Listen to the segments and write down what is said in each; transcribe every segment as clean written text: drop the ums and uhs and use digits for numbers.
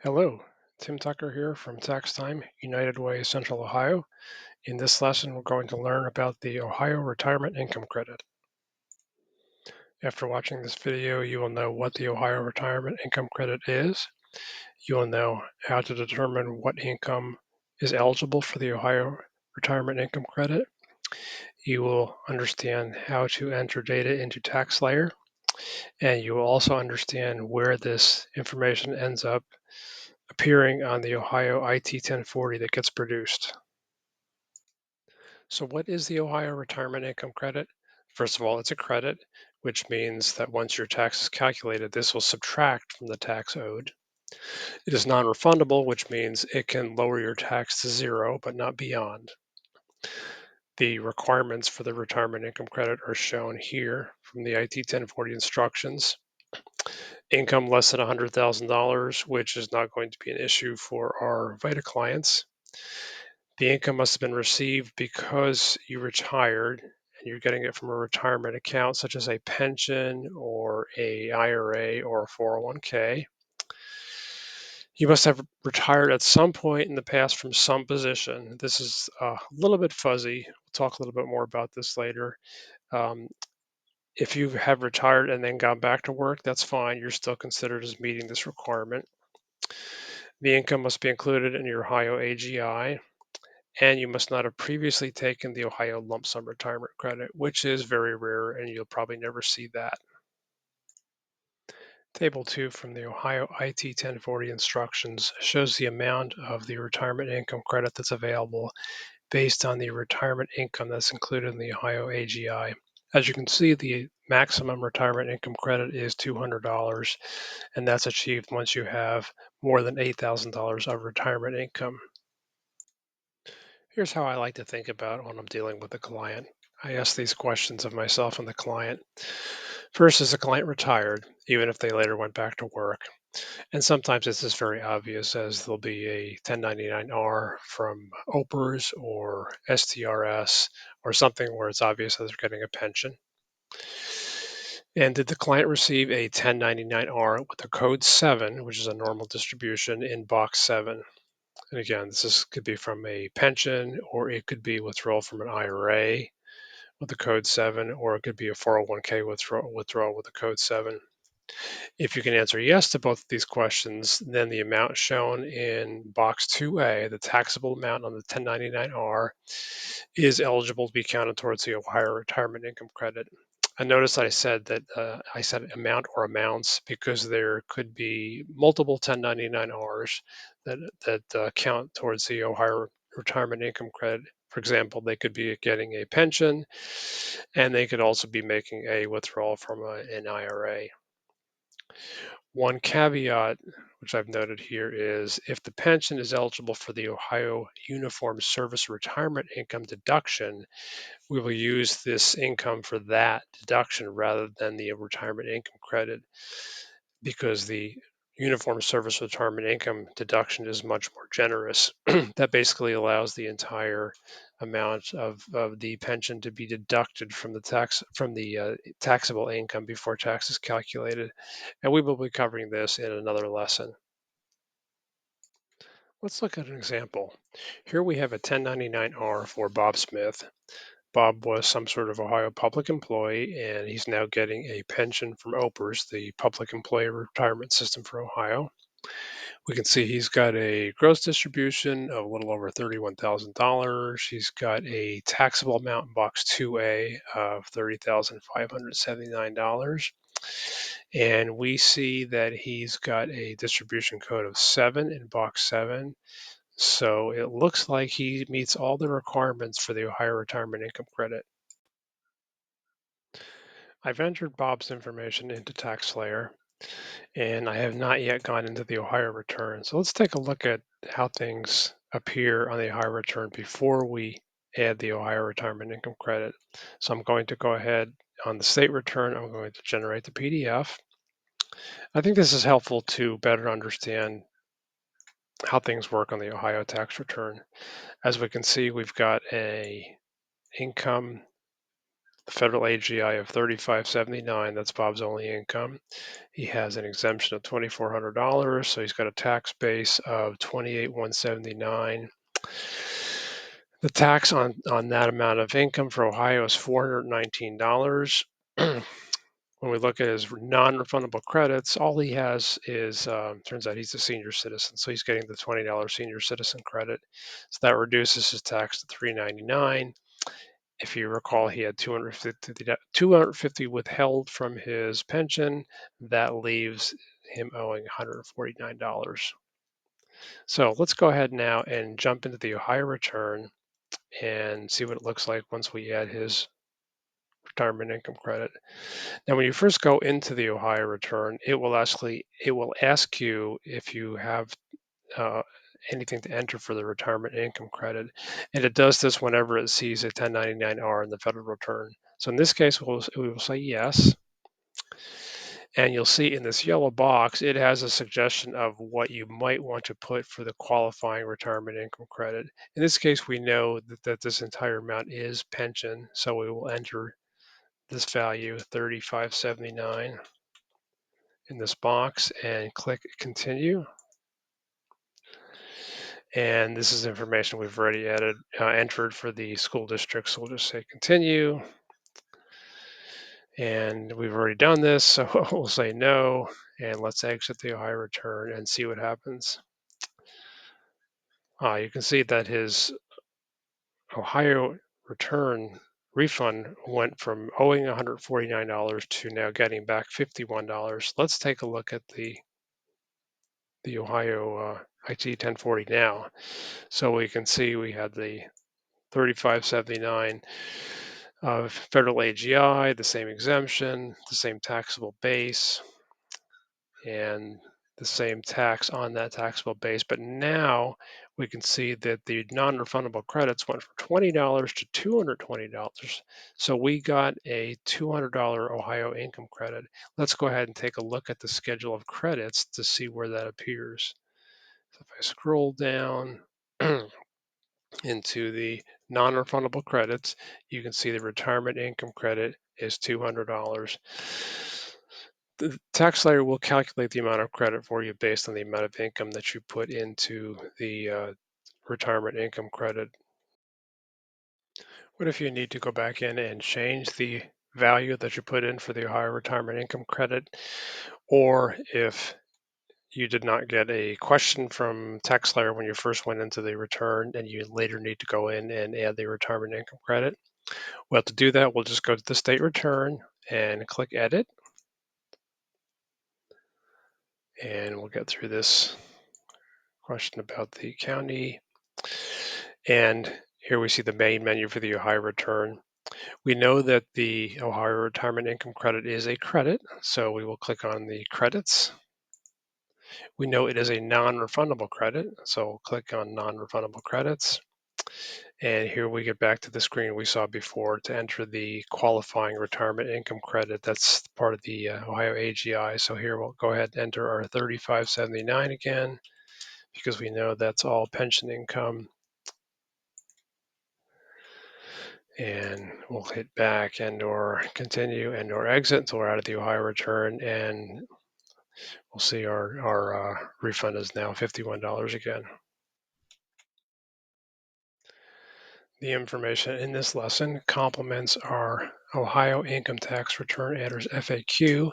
Hello, Tim Tucker here from Tax Time, United Way, Central Ohio. In this lesson, we're going to learn about the Ohio Retirement Income Credit. After watching this video, you will know what the Ohio Retirement Income Credit is. You will know how to determine what income is eligible for the Ohio Retirement Income Credit. You will understand how to enter data into TaxSlayer, and you will also understand where this information ends up appearing on the Ohio IT 1040 that gets produced. So what is the Ohio Retirement Income Credit? First of all, it's a credit, which means that once your tax is calculated, this will subtract from the tax owed. It is non-refundable, which means it can lower your tax to zero, but not beyond. The requirements for the retirement income credit are shown here from the IT 1040 instructions. Income less than $100,000, which is not going to be an issue for our VITA clients. The income must have been received because you retired and you're getting it from a retirement account such as a pension or a IRA or a 401k. You must have retired at some point in the past from some position. This is a little bit fuzzy. We'll talk a little bit more about this later. Um, if you have retired and then gone back to work, that's fine. You're still considered as meeting this requirement. The income must be included in your Ohio AGI, and you must not have previously taken the Ohio lump sum retirement credit, which is very rare and you'll probably never see that. Table 2 from the Ohio IT 1040 instructions shows the amount of the retirement income credit that's available based on the retirement income that's included in the Ohio AGI. As you can see, the maximum retirement income credit is $200, and that's achieved once you have more than $8,000 of retirement income. Here's how I like to think about when I'm dealing with a client. I ask these questions of myself and the client. First, is the client retired, even if they later went back to work? And sometimes this is very obvious, as there'll be a 1099-R from OPERS or STRS or something where it's obvious that they're getting a pension. And did the client receive a 1099-R with a code 7, which is a normal distribution, in box 7? And again, could be from a pension, or it could be withdrawal from an IRA with the code 7, or it could be a 401k withdrawal with the code 7. If you can answer yes to both of these questions, then the amount shown in box 2A, the taxable amount on the 1099-R, is eligible to be counted towards the Ohio Retirement Income Credit. And notice I said that I said amount or amounts because there could be multiple 1099-Rs that count towards the Ohio Retirement Income Credit. For example, they could be getting a pension, and they could also be making a withdrawal from an IRA. One caveat, which I've noted here, is if the pension is eligible for the Ohio Uniform Service Retirement Income Deduction, we will use this income for that deduction rather than the retirement income credit, because the Uniform Service Retirement Income Deduction is much more generous. That basically allows the entire amount of the pension to be deducted from the taxable income before tax is calculated. And we will be covering this in another lesson. Let's look at an example. Here we have a 1099-R for Bob Smith. Bob was some sort of Ohio public employee, and he's now getting a pension from OPERS, the Public Employee Retirement System for Ohio. We can see he's got a gross distribution of a little over $31,000. He's got a taxable amount in box 2A of $30,579. And we see that he's got a distribution code of 7 in box 7. So it looks like he meets all the requirements for the Ohio Retirement Income Credit. I've entered Bob's information into TaxSlayer, and I have not yet gone into the Ohio return. So let's take a look at how things appear on the Ohio return before we add the Ohio Retirement Income Credit. So I'm going to go ahead on the state return. I'm going to generate the PDF. I think this is helpful to better understand how things work on the Ohio tax return. As we can see, we've got a income the federal AGI of $35.79. That's Bob's only income. He has an exemption of $2,400, so he's got a tax base of $28,179. The tax on that amount of income for Ohio is $419. When we look at his non-refundable credits, all he has is, turns out he's a senior citizen, so he's getting the $20 senior citizen credit. So that reduces his tax to $399. If you recall, he had $250 withheld from his pension. That leaves him owing $149. So let's go ahead now and jump into the Ohio return and see what it looks like once we add his retirement income credit. Now, when you first go into the Ohio return, it will ask you if you have uh, anything to enter for the retirement income credit, and it does this whenever it sees a 1099-R in the federal return. So in this case, we will say yes, and you'll see in this yellow box, it has a suggestion of what you might want to put for the qualifying retirement income credit. In this case, we know that this entire amount is pension, so we will enter this value, 3579, in this box and click continue. And this is information we've already entered for the school district. So we'll just say continue. And we've already done this, so we'll say no. And let's exit the Ohio return and see what happens. You can see that his Ohio return refund went from owing $149 to now getting back $51. Let's take a look at the Ohio IT 1040 now. So we can see we had the 3579 of federal AGI, the same exemption, the same taxable base, and the same tax on that taxable base. But now we can see that the non-refundable credits went from $20 to $220. So we got a $200 Ohio income credit. Let's go ahead and take a look at the schedule of credits to see where that appears. So if I scroll down into the non-refundable credits, you can see the retirement income credit is $200. The tax layer will calculate the amount of credit for you based on the amount of income that you put into the retirement income credit. What if you need to go back in and change the value that you put in for the Ohio retirement income credit, or if you did not get a question from TaxSlayer when you first went into the return and you later need to go in and add the retirement income credit? Well, to do that, we'll just go to the state return and click edit. And we'll get through this question about the county. And here we see the main menu for the Ohio return. We know that the Ohio retirement income credit is a credit, so we will click on the credits. We know it is a non-refundable credit, so we'll click on non-refundable credits. And here we get back to the screen we saw before to enter the qualifying retirement income credit. That's part of the Ohio AGI. So here we'll go ahead and enter our 3579 again, because we know that's all pension income. And we'll hit back and or continue and or exit until we're out of the Ohio return, and we'll see our refund is now $51 again. The information in this lesson complements our Ohio Income Tax Return Adders FAQ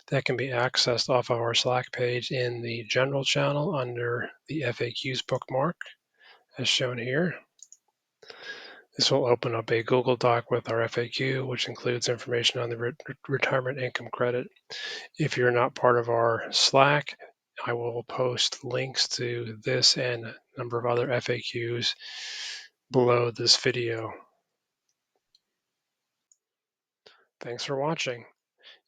that can be accessed off of our Slack page in the General channel under the FAQs bookmark, as shown here. This will open up a Google Doc with our FAQ, which includes information on the retirement income credit. If you're not part of our Slack, I will post links to this and a number of other FAQs below this video. Thanks for watching.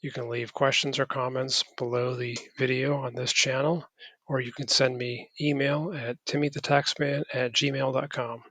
You can leave questions or comments below the video on this channel, or you can send me email at timmythetaxman@gmail.com.